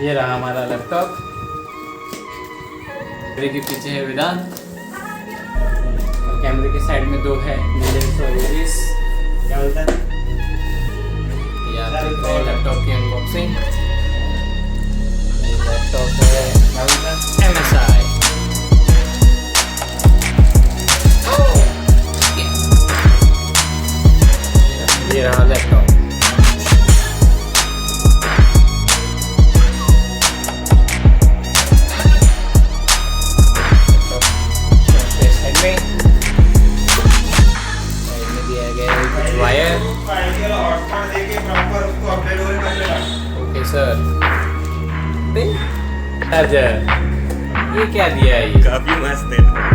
ये रहा हमारा लैपटॉप। कैमरे के पीछे है वेदांत और कैमरे के साइड में दो है नीलेश और यूरिस। क्या बोलता है? ये आप देख रहे हैं लैपटॉप की अनबॉक्सिंग। लैपटॉप है क्या बोलता है? MSI। ये रहा लैपटॉप। Okay sir. चार्जर ये क्या दिया है? ये काफी मस्त है।